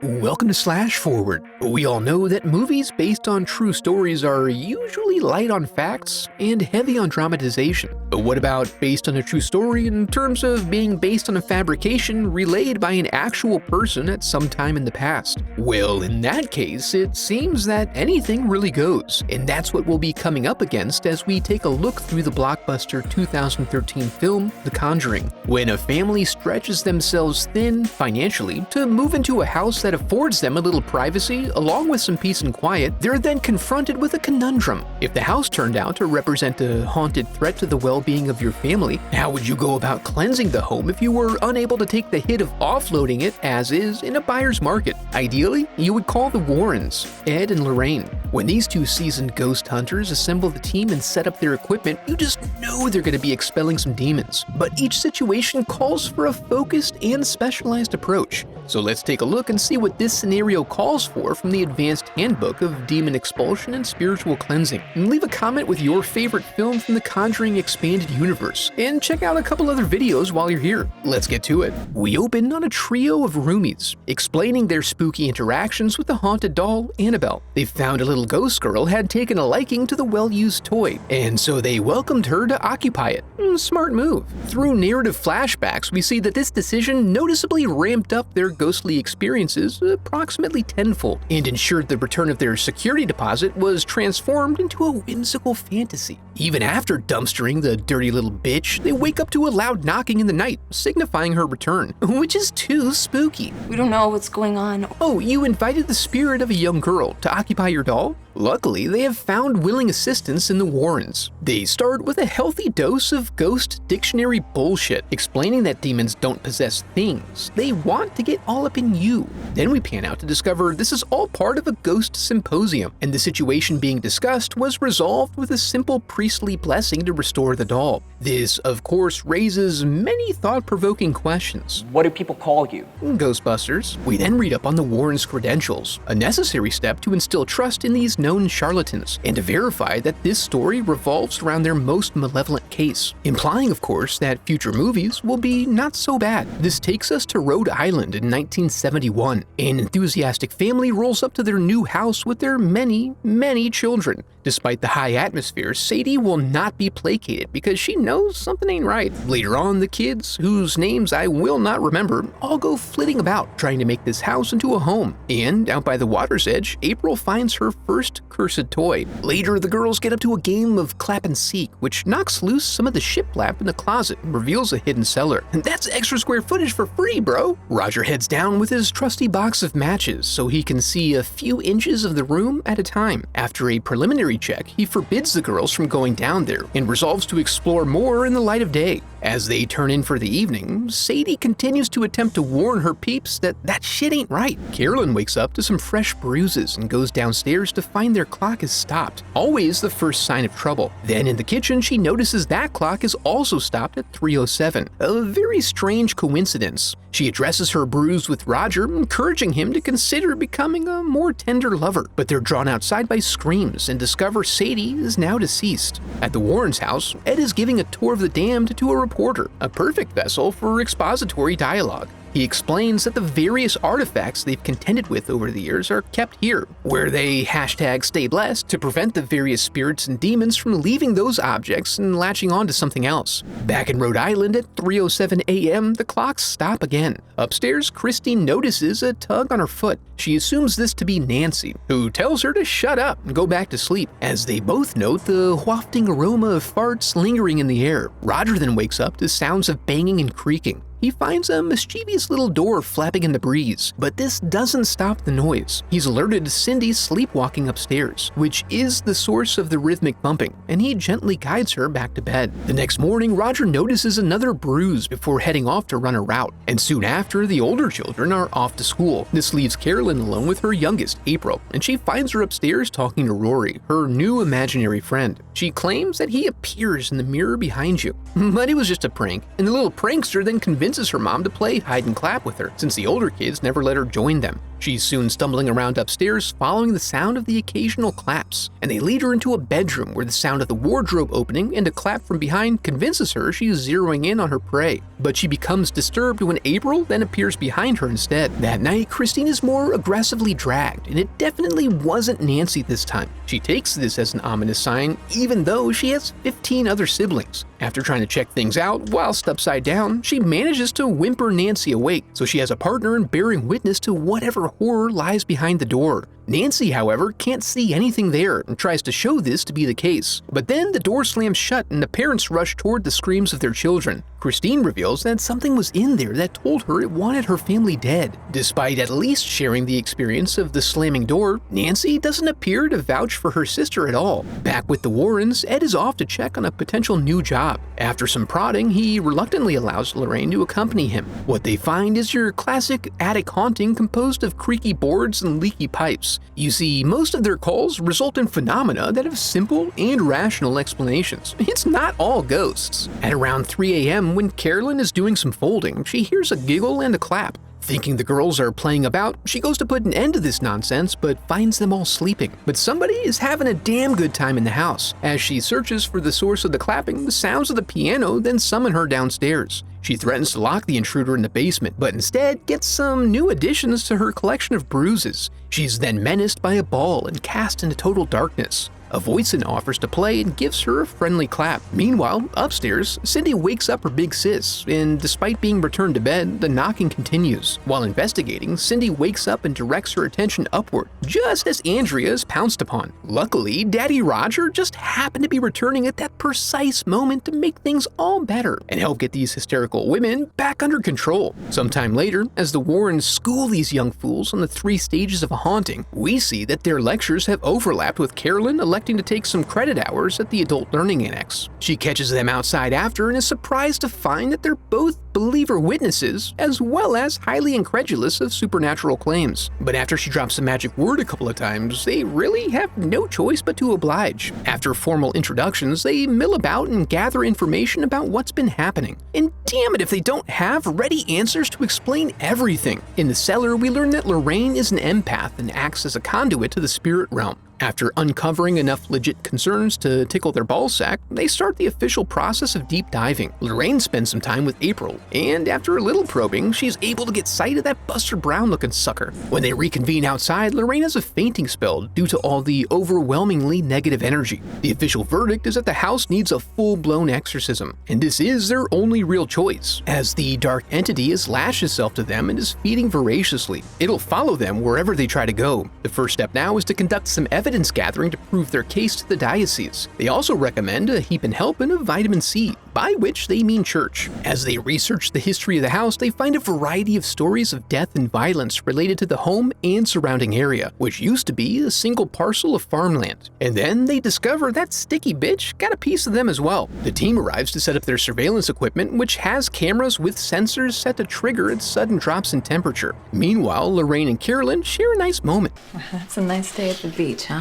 Welcome to Slash Forward. We all know that movies based on true stories are usually light on facts and heavy on dramatization. But what about based on a true story in terms of being based on a fabrication relayed by an actual person at some time in the past? Well, in that case, it seems that anything really goes. And that's what we'll be coming up against as we take a look through the blockbuster 2013 film, The Conjuring. When a family stretches themselves thin financially to move into a house that affords them a little privacy along with some peace and quiet, they're then confronted with a conundrum. If the house turned out to represent a haunted threat to the well-being of your family, how would you go about cleansing the home if you were unable to take the hit of offloading it as is in a buyer's market? Ideally, you would call the Warrens, Ed and Lorraine. When these two seasoned ghost hunters assemble the team and set up their equipment, you just know they're going to be expelling some demons. But each situation calls for a focused and specialized approach. So let's take a look and see what this scenario calls for from the Advanced Handbook of Demon Expulsion and Spiritual Cleansing. And leave a comment with your favorite film from the Conjuring Expanded Universe, and check out a couple other videos while you're here. Let's get to it. We open on a trio of roomies, explaining their spooky interactions with the haunted doll, Annabelle. They found a little ghost girl had taken a liking to the well-used toy, and so they welcomed her to occupy it. Smart move. Through narrative flashbacks, we see that this decision noticeably ramped up their ghostly experiences approximately tenfold, and ensured the return of their security deposit was transformed into a whimsical fantasy. Even after dumpstering the dirty little bitch, they wake up to a loud knocking in the night, signifying her return, which is too spooky. We don't know what's going on. Oh, you invited the spirit of a young girl to occupy your doll? Luckily, they have found willing assistance in the Warrens. They start with a healthy dose of ghost dictionary bullshit, explaining that demons don't possess things. They want to get all up in you. Then we pan out to discover this is all part of a ghost symposium, and the situation being discussed was resolved with a simple priestly blessing to restore the doll. This, of course, raises many thought-provoking questions. What do people call you? Ghostbusters. We then read up on the Warrens' credentials, a necessary step to instill trust in these known charlatans, and to verify that this story revolves around their most malevolent case, implying, of course, that future movies will be not so bad. This takes us to Rhode Island in 1971. An enthusiastic family rolls up to their new house with their many, many children. Despite the high atmosphere, Sadie will not be placated because she knows something ain't right. Later on, the kids, whose names I will not remember, all go flitting about trying to make this house into a home. And out by the water's edge, April finds her first cursed toy. Later, the girls get up to a game of clap and seek, which knocks loose some of the shiplap in the closet and reveals a hidden cellar. And that's extra square footage for free, bro! Roger heads down with his trusty box of matches so he can see a few inches of the room at a time. After a preliminary check, he forbids the girls from going down there and resolves to explore more in the light of day. As they turn in for the evening, Sadie continues to attempt to warn her peeps that shit ain't right. Carolyn wakes up to some fresh bruises and goes downstairs to find their clock is stopped, always the first sign of trouble. Then in the kitchen, she notices that clock is also stopped at 3:07, a very strange coincidence. She addresses her bruise with Roger, encouraging him to consider becoming a more tender lover, but they're drawn outside by screams and discover Sadie is now deceased. At the Warrens' house, Ed is giving a tour of the damned to a reporter, a perfect vessel for expository dialogue. He explains that the various artifacts they've contended with over the years are kept here, where they #stay blessed to prevent the various spirits and demons from leaving those objects and latching on to something else. Back in Rhode Island at 3:07 a.m., the clocks stop again. Upstairs, Christine notices a tug on her foot. She assumes this to be Nancy, who tells her to shut up and go back to sleep, as they both note the wafting aroma of farts lingering in the air. Roger then wakes up to sounds of banging and creaking. He finds a mischievous little door flapping in the breeze, but this doesn't stop the noise. He's alerted to Cindy sleepwalking upstairs, which is the source of the rhythmic bumping, and he gently guides her back to bed. The next morning, Roger notices another bruise before heading off to run a route, and soon after, the older children are off to school. This leaves Carolyn alone with her youngest, April, and she finds her upstairs talking to Rory, her new imaginary friend. She claims that he appears in the mirror behind you, but it was just a prank, and the little prankster then convinces her mom to play hide and clap with her, since the older kids never let her join them. She's soon stumbling around upstairs, following the sound of the occasional claps, and they lead her into a bedroom where the sound of the wardrobe opening and a clap from behind convinces her she's zeroing in on her prey. But she becomes disturbed when April then appears behind her instead. That night, Christine is more aggressively dragged, and it definitely wasn't Nancy this time. She takes this as an ominous sign, even though she has 15 other siblings. After trying to check things out whilst upside down, she manages to whimper Nancy awake, so she has a partner in bearing witness to whatever horror lies behind the door. Nancy, however, can't see anything there and tries to show this to be the case. But then the door slams shut and the parents rush toward the screams of their children. Christine reveals that something was in there that told her it wanted her family dead. Despite at least sharing the experience of the slamming door, Nancy doesn't appear to vouch for her sister at all. Back with the Warrens, Ed is off to check on a potential new job. After some prodding, he reluctantly allows Lorraine to accompany him. What they find is your classic attic haunting composed of creaky boards and leaky pipes. You see, most of their calls result in phenomena that have simple and rational explanations. It's not all ghosts. At around 3 a.m., when Carolyn is doing some folding, she hears a giggle and a clap. Thinking the girls are playing about, she goes to put an end to this nonsense but finds them all sleeping. But somebody is having a damn good time in the house. As she searches for the source of the clapping, the sounds of the piano then summon her downstairs. She threatens to lock the intruder in the basement, but instead gets some new additions to her collection of bruises. She's then menaced by a ball and cast into total darkness. A voice then offers to play and gives her a friendly clap. Meanwhile, upstairs, Cindy wakes up her big sis, and despite being returned to bed, the knocking continues. While investigating, Cindy wakes up and directs her attention upward, just as Andrea is pounced upon. Luckily, Daddy Roger just happened to be returning at that precise moment to make things all better and help get these hysterical women back under control. Sometime later, as the Warrens school these young fools on the 3 stages of a haunting, we see that their lectures have overlapped with Carolyn electing to take some credit hours at the Adult Learning Annex. She catches them outside after and is surprised to find that they're both believer witnesses, as well as highly incredulous of supernatural claims. But after she drops the magic word a couple of times, they really have no choice but to oblige. After formal introductions, they mill about and gather information about what's been happening. And damn it if they don't have ready answers to explain everything. In the cellar, we learn that Lorraine is an empath and acts as a conduit to the spirit realm. After uncovering enough legit concerns to tickle their ballsack, they start the official process of deep diving. Lorraine spends some time with April, and after a little probing, she's able to get sight of that Buster Brown-looking sucker. When they reconvene outside, Lorraine has a fainting spell due to all the overwhelmingly negative energy. The official verdict is that the house needs a full-blown exorcism, and this is their only real choice, as the dark entity has lashed itself to them and is feeding voraciously. It'll follow them wherever they try to go. The first step now is to conduct some evidence gathering to prove their case to the diocese. They also recommend a heap and help and a vitamin C, by which they mean church. As they research the history of the house, they find a variety of stories of death and violence related to the home and surrounding area, which used to be a single parcel of farmland. And then they discover that sticky bitch got a piece of them as well. The team arrives to set up their surveillance equipment, which has cameras with sensors set to trigger its sudden drops in temperature. Meanwhile, Lorraine and Carolyn share a nice moment. That's a nice day at the beach, huh?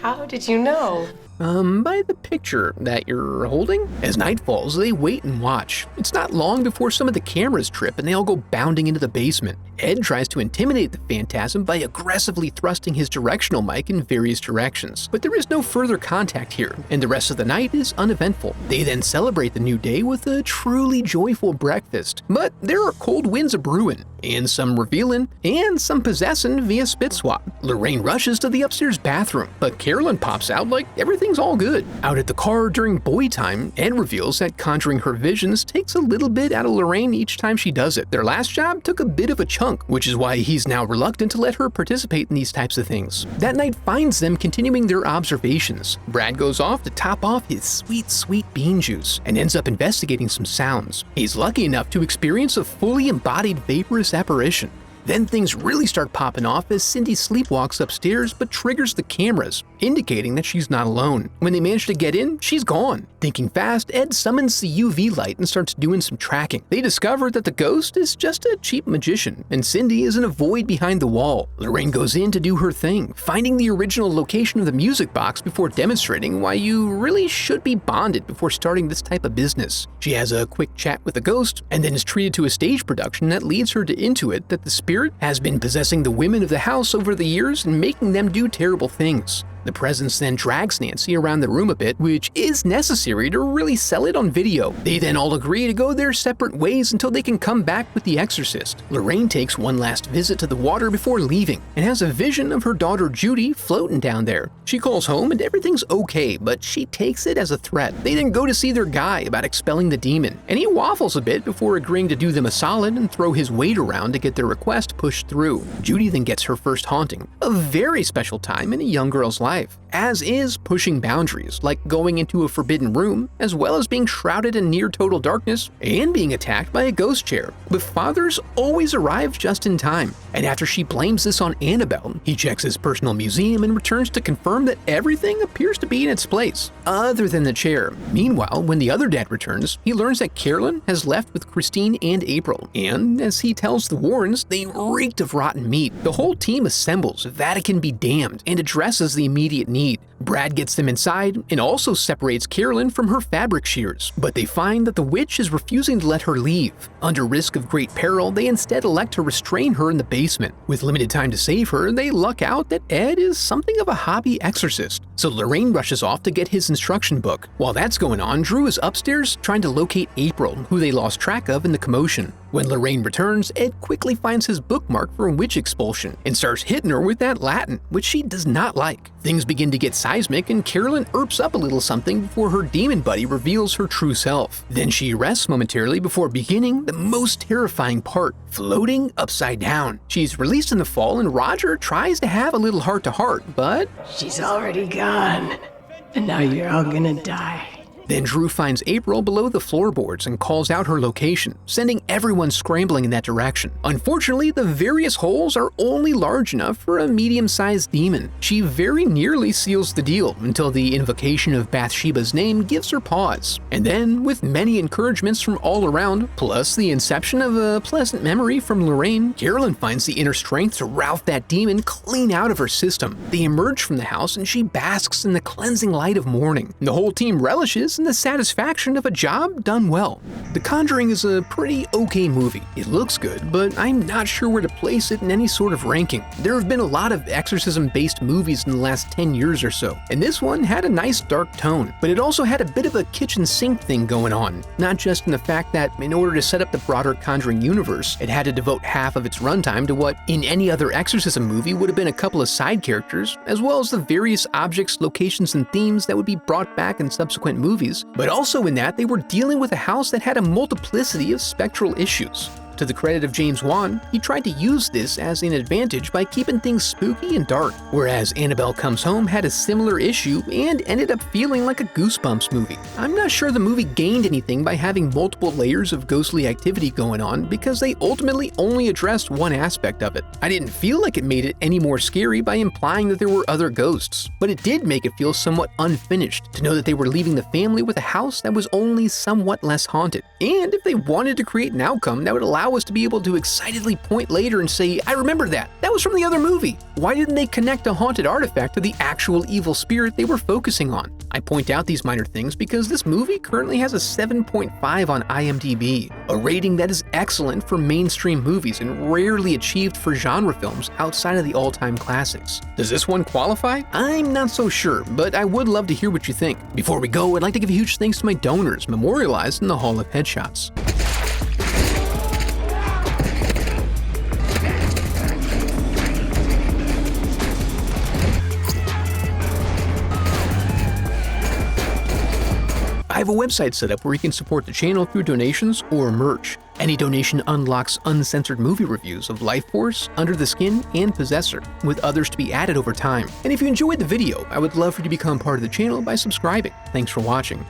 How did you know? By the picture that you're holding? As night falls, they wait and watch. It's not long before some of the cameras trip and they all go bounding into the basement. Ed tries to intimidate the phantasm by aggressively thrusting his directional mic in various directions. But there is no further contact here, and the rest of the night is uneventful. They then celebrate the new day with a truly joyful breakfast. But there are cold winds a-brewing, and some revealing, and some possessing via spit swap. Lorraine rushes to the upstairs bathroom, but Carolyn pops out like everything's all good. Out at the car during boy time, Ed reveals that conjuring her visions takes a little bit out of Lorraine each time she does it. Their last job took a bit of a chunk, which is why he's now reluctant to let her participate in these types of things. That night finds them continuing their observations. Brad goes off to top off his sweet bean juice and ends up investigating some sounds. He's lucky enough to experience a fully embodied vaporous apparition. Then things really start popping off as Cindy sleepwalks upstairs but triggers the cameras, indicating that she's not alone. When they manage to get in, she's gone. Thinking fast, Ed summons the UV light and starts doing some tracking. They discover that the ghost is just a cheap magician, and Cindy is in a void behind the wall. Lorraine goes in to do her thing, finding the original location of the music box before demonstrating why you really should be bonded before starting this type of business. She has a quick chat with the ghost, and then is treated to a stage production that leads her to intuit that the spirit has been possessing the women of the house over the years and making them do terrible things. The presence then drags Nancy around the room a bit, which is necessary to really sell it on video. They then all agree to go their separate ways until they can come back with the exorcist. Lorraine takes one last visit to the water before leaving, and has a vision of her daughter Judy floating down there. She calls home and everything's okay, but she takes it as a threat. They then go to see their guy about expelling the demon, and he waffles a bit before agreeing to do them a solid and throw his weight around to get their request pushed through. Judy then gets her first haunting, a very special time in a young girl's life, as is pushing boundaries, like going into a forbidden room, as well as being shrouded in near total darkness and being attacked by a ghost chair. But Fathers always arrive just in time, and after she blames this on Annabelle, he checks his personal museum and returns to confirm that everything appears to be in its place, other than the chair. Meanwhile, when the other dad returns, he learns that Carolyn has left with Christine and April, and as he tells the Warrens, they reeked of rotten meat. The whole team assembles, Vatican be damned, and addresses the immediate need. Brad gets them inside and also separates Carolyn from her fabric shears, but they find that the witch is refusing to let her leave. Under risk of great peril, they instead elect to restrain her in the basement. With limited time to save her, they luck out that Ed is something of a hobby exorcist, so Lorraine rushes off to get his instruction book. While that's going on, Drew is upstairs trying to locate April, who they lost track of in the commotion. When Lorraine returns, Ed quickly finds his bookmark for witch expulsion and starts hitting her with that Latin, which she does not like. Things begin to get seismic and Carolyn erps up a little something before her demon buddy reveals her true self. Then she rests momentarily before beginning the most terrifying part, floating upside down. She's released in the fall and Roger tries to have a little heart-to-heart, but She's already gone, and now you're all gonna die. then Drew finds April below the floorboards and calls out her location, sending everyone scrambling in that direction. Unfortunately, the various holes are only large enough for a medium-sized demon. She very nearly seals the deal until the invocation of Bathsheba's name gives her pause. And then, with many encouragements from all around, plus the inception of a pleasant memory from Lorraine, Carolyn finds the inner strength to rout that demon clean out of her system. They emerge from the house and she basks in the cleansing light of morning. The whole team relishes in the satisfaction of a job done well. The Conjuring is a pretty okay movie. It looks good, but I'm not sure where to place it in any sort of ranking. There have been a lot of exorcism-based movies in the last 10 years or so, and this one had a nice dark tone, but it also had a bit of a kitchen sink thing going on, not just in the fact that in order to set up the broader Conjuring universe, it had to devote half of its runtime to what in any other exorcism movie would have been a couple of side characters, as well as the various objects, locations, and themes that would be brought back in subsequent movies, but also in that they were dealing with a house that had a multiplicity of spectral issues. To the credit of James Wan, he tried to use this as an advantage by keeping things spooky and dark, whereas Annabelle Comes Home had a similar issue and ended up feeling like a Goosebumps movie. I'm not sure the movie gained anything by having multiple layers of ghostly activity going on because they ultimately only addressed one aspect of it. I didn't feel like it made it any more scary by implying that there were other ghosts, but it did make it feel somewhat unfinished to know that they were leaving the family with a house that was only somewhat less haunted. And if they wanted to create an outcome that would allow us to be able to excitedly point later and say, I remember that was from the other movie. Why didn't they connect a haunted artifact to the actual evil spirit they were focusing on? I point out these minor things because this movie currently has a 7.5 on IMDb, a rating that is excellent for mainstream movies and rarely achieved for genre films outside of the all-time classics. Does this one qualify? I'm not so sure, but I would love to hear what you think. Before we go, I'd like to give a huge thanks to my donors memorialized in the Hall of Headshots. I have a website set up where you can support the channel through donations or merch. Any donation unlocks uncensored movie reviews of Life Force, Under the Skin, and Possessor, with others to be added over time. And if you enjoyed the video, I would love for you to become part of the channel by subscribing. Thanks for watching.